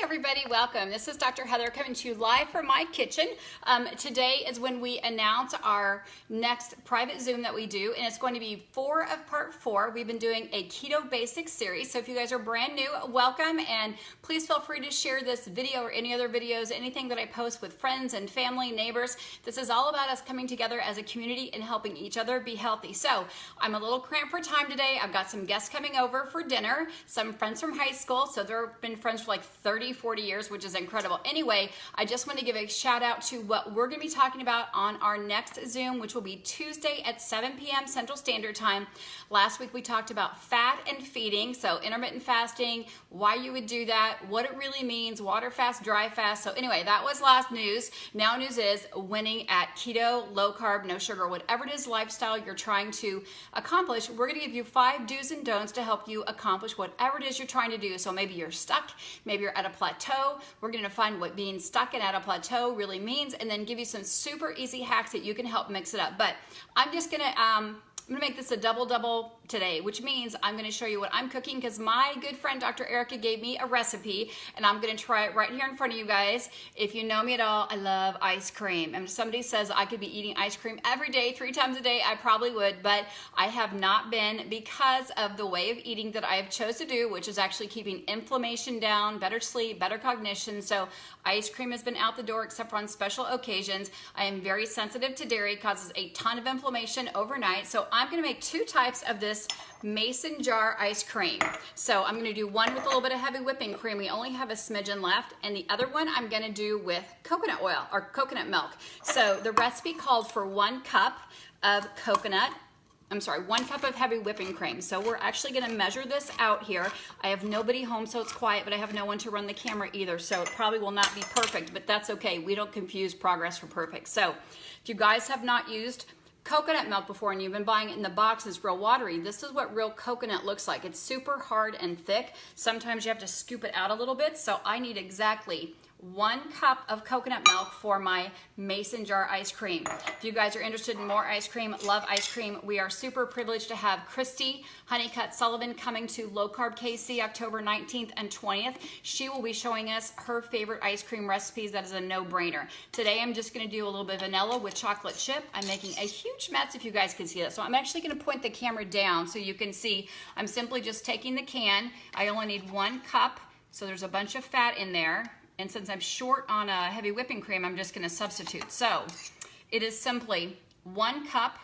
everybody, welcome. This is Dr. Heather coming to you live from my kitchen. Today is when we announce our next private Zoom that we do, and it's going to be part 4. We've been doing a Keto Basics series, so if you guys are brand new, welcome, and please feel free to share this video or any other videos, anything that I post with friends and family, neighbors. This is all about us coming together as a community and helping each other be healthy. So I'm a little cramped for time today. I've got some guests coming over for dinner, some friends from high school, so they've been friends for like 30, 40 years, which is incredible. Anyway, I just want to give a shout out to what we're going to be talking about on our next Zoom, which will be Tuesday at 7 p.m. Central Standard Time. Last week we talked about fat and feeding, so intermittent fasting, why you would do that, what it really means, water fast, dry fast. So anyway, that was last news. Now news is winning at keto, low carb, no sugar, whatever it is lifestyle you're trying to accomplish. We're going to give you 5 do's and don'ts to help you accomplish whatever it is you're trying to do. So maybe you're stuck, maybe you're at a plateau. We're going to find what being stuck and at a plateau really means, and then give you some super easy hacks that you can help mix it up. But I'm just going to make this a double today, which means I'm going to show you what I'm cooking because my good friend Dr. Erica gave me a recipe, and I'm going to try it right here in front of you guys. If you know me at all, I love ice cream. And if somebody says I could be eating ice cream every day, 3 times a day, I probably would, but I have not been because of the way of eating that I have chose to do, which is actually keeping inflammation down, better sleep, better cognition. So ice cream has been out the door except for on special occasions. I am very sensitive to dairy. It causes a ton of inflammation overnight. So I'm going to make 2 types of this mason jar ice cream. So I'm going to do one with a little bit of heavy whipping cream. We only have a smidgen left. And the other one I'm going to do with coconut oil or coconut milk. So the recipe called for 1 cup of 1 cup of heavy whipping cream. So we're actually going to measure this out here. I have nobody home, so it's quiet, but I have no one to run the camera either. So it probably will not be perfect, but that's okay. We don't confuse progress for perfect. So if you guys have not used coconut milk before and you've been buying it in the box, it's real watery. This is what real coconut looks like. It's super hard and thick. Sometimes you have to scoop it out a little bit. So I need exactly 1 cup of coconut milk for my mason jar ice cream. If you guys are interested in more ice cream, love ice cream, we are super privileged to have Christy Honeycutt Sullivan coming to Low Carb KC October 19th and 20th. She will be showing us her favorite ice cream recipes. That is a no-brainer. Today I'm just going to do a little bit of vanilla with chocolate chip. I'm making a huge mess if you guys can see that. So I'm actually going to point the camera down so you can see. I'm simply just taking the can. I only need 1 cup, so there's a bunch of fat in there. And since I'm short on a heavy whipping cream, I'm just going to substitute. So it is simply 1 cup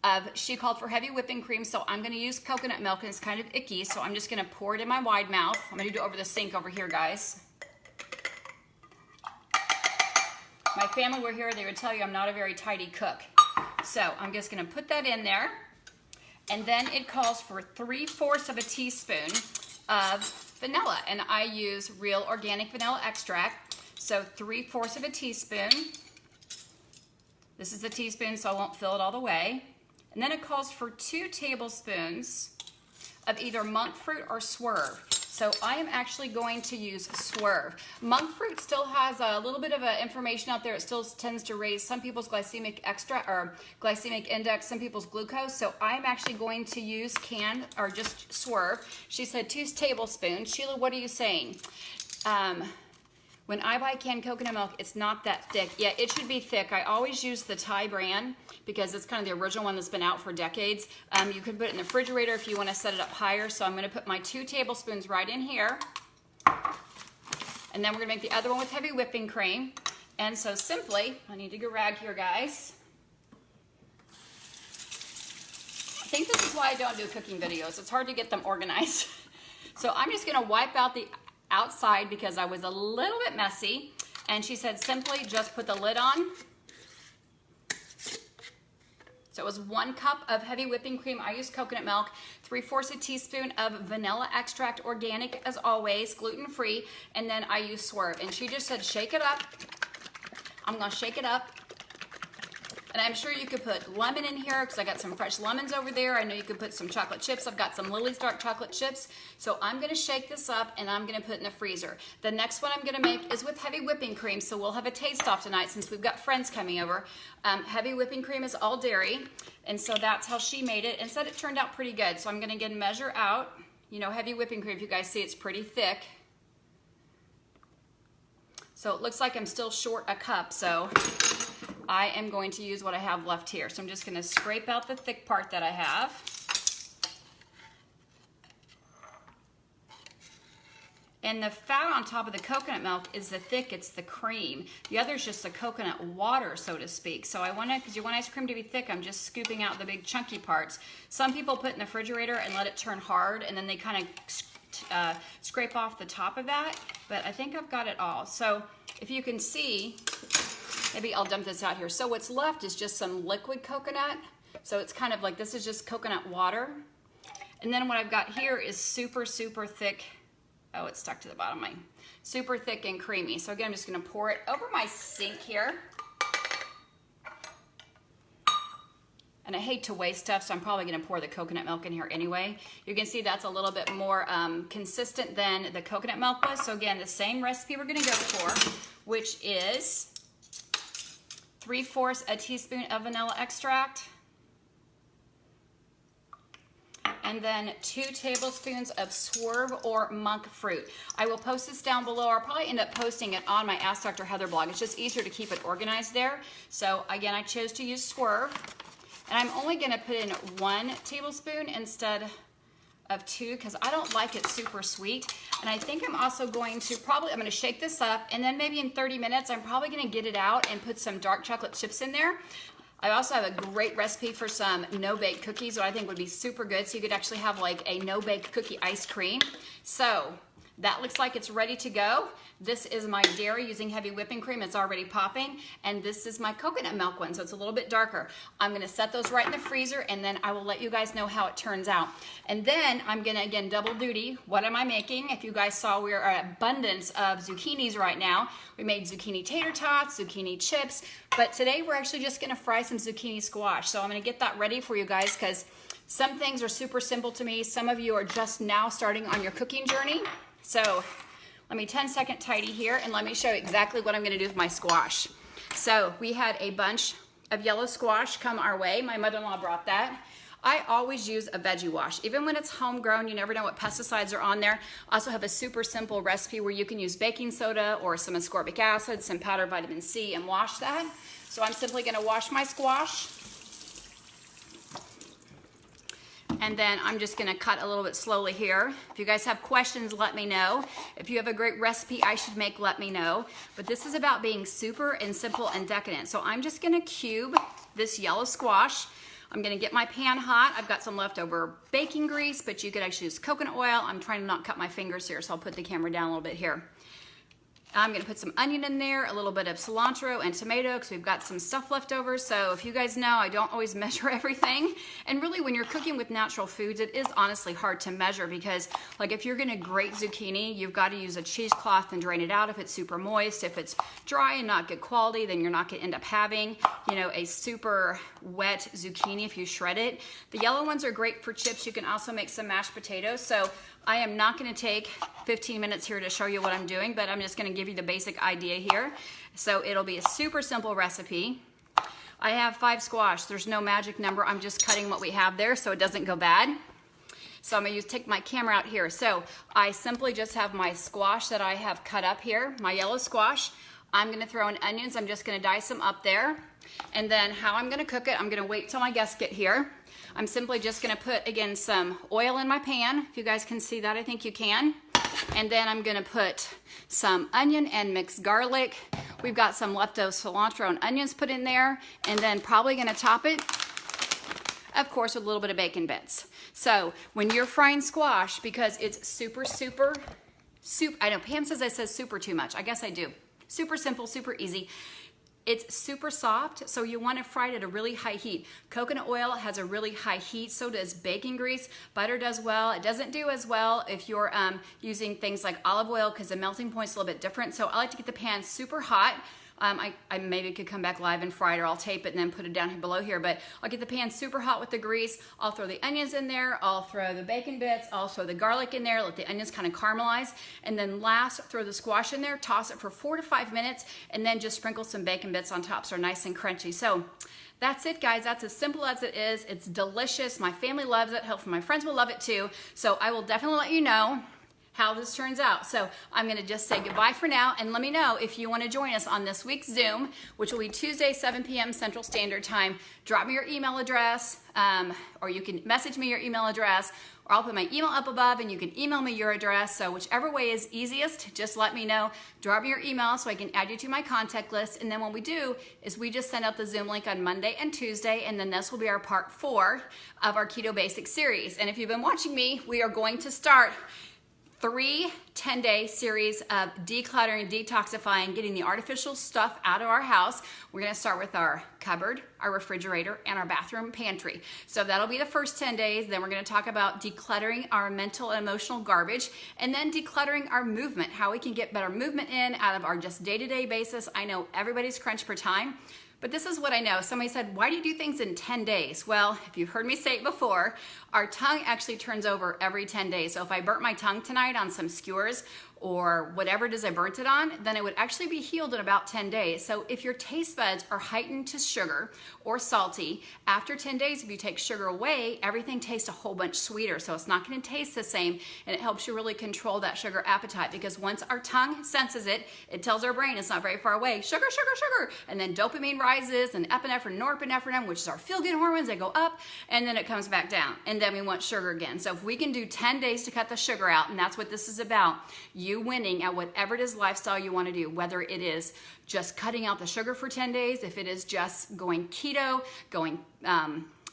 of, she called for heavy whipping cream, so I'm going to use coconut milk, and it's kind of icky, so I'm just going to pour it in my wide mouth. I'm going to do it over the sink over here, guys. My family were here, they would tell you I'm not a very tidy cook. So I'm just going to put that in there. And then it calls for 3/4 of a teaspoon of vanilla, and I use real organic vanilla extract. So 3/4 of a teaspoon. This is a teaspoon, so I won't fill it all the way. And then it calls for 2 tablespoons of either monk fruit or swerve. So I am actually going to use swerve. Monk fruit still has a little bit of information out there. It still tends to raise some people's glycemic index, some people's glucose. So I'm actually going to use canned or just swerve. She said 2 tablespoons. Sheila, what are you saying? When I buy canned coconut milk, it's not that thick. Yeah, it should be thick. I always use the Thai brand because it's kind of the original one that's been out for decades. You could put it in the refrigerator if you want to set it up higher. So I'm going to put my 2 tablespoons right in here. And then we're going to make the other one with heavy whipping cream. And so simply, I need to get a rag here, guys. I think this is why I don't do cooking videos. It's hard to get them organized. So I'm just going to wipe out the outside because I was a little bit messy, and she said simply just put the lid on. So it was 1 cup of heavy whipping cream. I used coconut milk, 3/4 a teaspoon of vanilla extract, organic as always, gluten-free, and then I used swerve. And she just said shake it up. I'm gonna shake it up. And I'm sure you could put lemon in here because I got some fresh lemons over there. I know you could put some chocolate chips. I've got some Lily's dark chocolate chips. So I'm going to shake this up and I'm going to put it in the freezer. The next one I'm going to make is with heavy whipping cream. So we'll have a taste off tonight since we've got friends coming over. Heavy whipping cream is all dairy. And so that's how she made it and said it turned out pretty good. So I'm going to get a measure out. You know, heavy whipping cream, if you guys see, it's pretty thick. So it looks like I'm still short a cup, so I am going to use what I have left here. So I'm just gonna scrape out the thick part that I have. And the fat on top of the coconut milk is the thick, it's the cream. The other is just the coconut water, so to speak. So I want to, because you want ice cream to be thick, I'm just scooping out the big chunky parts. Some people put it in the refrigerator and let it turn hard, and then they kind of scrape off the top of that. But I think I've got it all. So if you can see, maybe I'll dump this out here. So what's left is just some liquid coconut. So it's kind of like, this is just coconut water. And then what I've got here is super, super thick. Oh, it's stuck to the bottom of mine. Super thick and creamy. So again, I'm just gonna pour it over my sink here. And I hate to waste stuff, so I'm probably gonna pour the coconut milk in here anyway. You can see that's a little bit more consistent than the coconut milk was. So again, the same recipe we're gonna go for, which is 3/4 a teaspoon of vanilla extract, and then 2 tablespoons of swerve or monk fruit. I will post this down below. I'll probably end up posting it on my Ask Dr. Heather blog. It's just easier to keep it organized there. So again, I chose to use swerve. And I'm only gonna put in 1 tablespoon instead of 2 because I don't like it super sweet. And I think I'm also going to I'm gonna shake this up, and then maybe in 30 minutes, I'm probably gonna get it out and put some dark chocolate chips in there. I also have a great recipe for some no-bake cookies that I think would be super good. So you could actually have like a no-bake cookie ice cream. So that looks like it's ready to go. This is my dairy using heavy whipping cream. It's already popping. And this is my coconut milk one, so it's a little bit darker. I'm gonna set those right in the freezer, and then I will let you guys know how it turns out. And then I'm gonna, again, double duty. What am I making? If you guys saw, we're an abundance of zucchinis right now. We made zucchini tater tots, zucchini chips, but today we're actually just gonna fry some zucchini squash. So I'm gonna get that ready for you guys, because some things are super simple to me. Some of you are just now starting on your cooking journey. So let me 10-second tidy here, and let me show you exactly what I'm gonna do with my squash. So we had a bunch of yellow squash come our way. My mother-in-law brought that. I always use a veggie wash. Even when it's homegrown, you never know what pesticides are on there. I also have a super simple recipe where you can use baking soda or some ascorbic acid, some powdered vitamin C, and wash that. So I'm simply gonna wash my squash. And then I'm just gonna cut a little bit slowly here. If you guys have questions, let me know. If you have a great recipe I should make, let me know. But this is about being super and simple and decadent. So I'm just gonna cube this yellow squash. I'm gonna get my pan hot. I've got some leftover baking grease, but you could actually use coconut oil. I'm trying to not cut my fingers here, so I'll put the camera down a little bit here. I'm gonna put some onion in there, a little bit of cilantro and tomato, because we've got some stuff left over. So if you guys know, I don't always measure everything. And really, when you're cooking with natural foods, it is honestly hard to measure, because like if you're gonna grate zucchini, you've got to use a cheesecloth and drain it out if it's super moist. If it's dry and not good quality, then you're not gonna end up having, you know, a super wet zucchini if you shred it. The yellow ones are great for chips. You can also make some mashed potatoes. So I am not gonna take 15 minutes here to show you what I'm doing, but I'm just gonna give you the basic idea here. So it'll be a super simple recipe. I have 5 squash. There's no magic number. I'm just cutting what we have there so it doesn't go bad. So I'm gonna take my camera out here. So I simply just have my squash that I have cut up here, my yellow squash. I'm gonna throw in onions. I'm just gonna dice them up there. And then how I'm gonna cook it, I'm gonna wait till my guests get here. I'm simply just gonna put, again, some oil in my pan. If you guys can see that, I think you can. And then I'm gonna put some onion and mixed garlic. We've got some leftover cilantro and onions put in there. And then probably gonna top it, of course, with a little bit of bacon bits. So when you're frying squash, because it's super, I know Pam says I said super too much. I guess I do. Super simple, super easy. It's super soft, so you want to fry it at a really high heat. Coconut oil has a really high heat, so does bacon grease. Butter does well. It doesn't do as well if you're using things like olive oil, because the melting point's a little bit different. So I like to get the pan super hot. I maybe could come back live and fry it, or I'll tape it and then put it down here below here, but I'll get the pan super hot with the grease. I'll throw the onions in there, I'll throw the bacon bits, I'll throw the garlic in there, let the onions kind of caramelize, and then last, throw the squash in there, toss it for 4 to 5 minutes, and then just sprinkle some bacon bits on top so they're nice and crunchy. So that's it, guys. That's as simple as it is. It's delicious. My family loves it. Hopefully my friends will love it too. So I will definitely let you know how this turns out. So I'm gonna just say goodbye for now, and let me know if you wanna join us on this week's Zoom, which will be Tuesday, 7 p.m. Central Standard Time. Drop me your email address, or you can message me your email address, or I'll put my email up above and you can email me your address. So whichever way is easiest, just let me know. Drop me your email so I can add you to my contact list. And then what we do is we just send out the Zoom link on Monday and Tuesday, and then this will be our part 4 of our Keto Basics series. And if you've been watching me, we are going to start 3 10-day series of decluttering, detoxifying, getting the artificial stuff out of our house. We're gonna start with our cupboard, our refrigerator, and our bathroom pantry. So that'll be the first 10 days. Then we're gonna talk about decluttering our mental and emotional garbage, and then decluttering our movement, how we can get better movement in out of our just day-to-day basis. I know everybody's crunched for time, but this is what I know. Somebody said, why do you do things in 10 days? Well, if you've heard me say it before, our tongue actually turns over every 10 days. So if I burnt my tongue tonight on some skewers or whatever it is I burnt it on, then it would actually be healed in about 10 days. So if your taste buds are heightened to sugar or salty, after 10 days, if you take sugar away, everything tastes a whole bunch sweeter. So it's not gonna taste the same, and it helps you really control that sugar appetite, because once our tongue senses it, it tells our brain it's not very far away, sugar, sugar, sugar, and then dopamine rises, and epinephrine, norepinephrine, which is our feel-good hormones, they go up, and then it comes back down, and then we want sugar again. So if we can do 10 days to cut the sugar out, and that's what this is about, you winning at whatever it is lifestyle you want to do, whether it is just cutting out the sugar for 10 days, if it is just going keto, going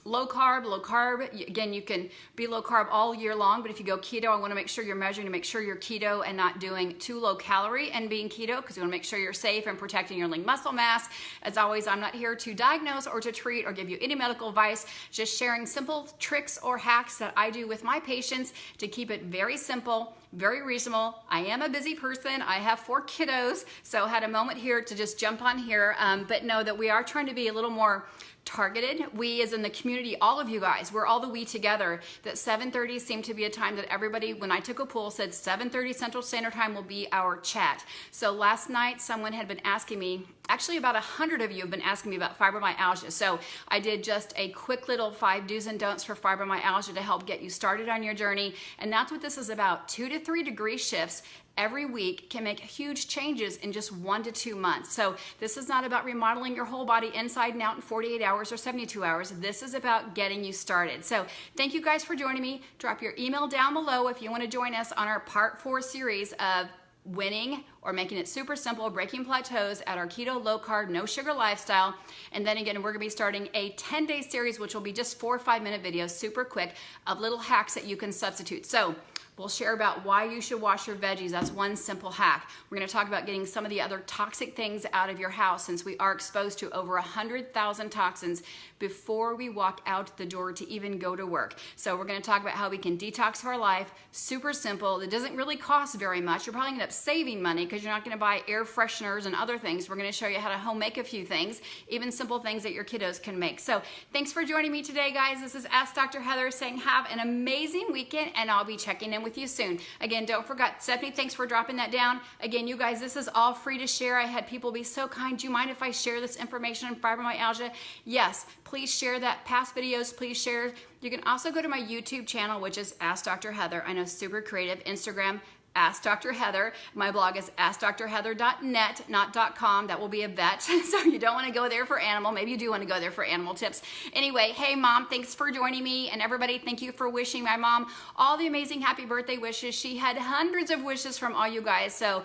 low carb. Again, you can be low carb all year long, but if you go keto, I want to make sure you're measuring to make sure you're keto and not doing too low calorie and being keto, because you want to make sure you're safe and protecting your lean muscle mass. As always, I'm not here to diagnose or to treat or give you any medical advice, just sharing simple tricks or hacks that I do with my patients to keep it very simple, very reasonable. I am a busy person. I have 4 kiddos, so I had a moment here to just jump on here, but know that we are trying to be a little more targeted. We as in the community, all of you guys, we're all the we together, that 7:30 seemed to be a time that everybody, when I took a poll, said 7:30 Central Standard Time will be our chat. So last night, someone had been asking me, actually about 100 of you have been asking me about fibromyalgia. So I did just a quick little 5 do's and don'ts for fibromyalgia to help get you started on your journey. And that's what this is about. 2 to 3 degree shifts every week can make huge changes in just 1 to 2 months. So this is not about remodeling your whole body inside and out in 48 hours or 72 hours. This is about getting you started. So thank you guys for joining me. Drop your email down below if you want to join us on our part 4 series of winning or making it super simple, breaking plateaus at our keto, low carb, no sugar lifestyle. And then again, we're gonna be starting a 10-day series, which will be just 4 or 5 minute videos, super quick, of little hacks that you can substitute. So we'll share about why you should wash your veggies. That's one simple hack. We're gonna talk about getting some of the other toxic things out of your house, since we are exposed to over 100,000 toxins before we walk out the door to even go to work. So we're gonna talk about how we can detox our life, super simple. It doesn't really cost very much. You're probably gonna end up saving money because you're not gonna buy air fresheners and other things. We're gonna show you how to home make a few things, even simple things that your kiddos can make. So thanks for joining me today, guys. This is Ask Dr. Heather saying have an amazing weekend, and I'll be checking in with you soon. Again, don't forget, Stephanie, thanks for dropping that down. Again, you guys, this is all free to share. I had people be so kind. Do you mind if I share this information on fibromyalgia? Yes, please share that. Past videos, please share. You can also go to my YouTube channel, which is Ask Dr. Heather. I know, super creative. Instagram, Ask Dr. Heather. My blog is askdrheather.net, not .com. That will be a vet. So you don't want to go there for animal. Maybe you do want to go there for animal tips. Anyway, hey mom, thanks for joining me. And everybody, thank you for wishing my mom all the amazing happy birthday wishes. She had hundreds of wishes from all you guys. So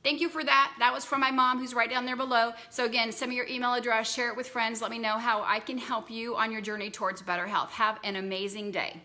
thank you for that. That was from my mom, who's right down there below. So again, send me your email address, share it with friends. Let me know how I can help you on your journey towards better health. Have an amazing day.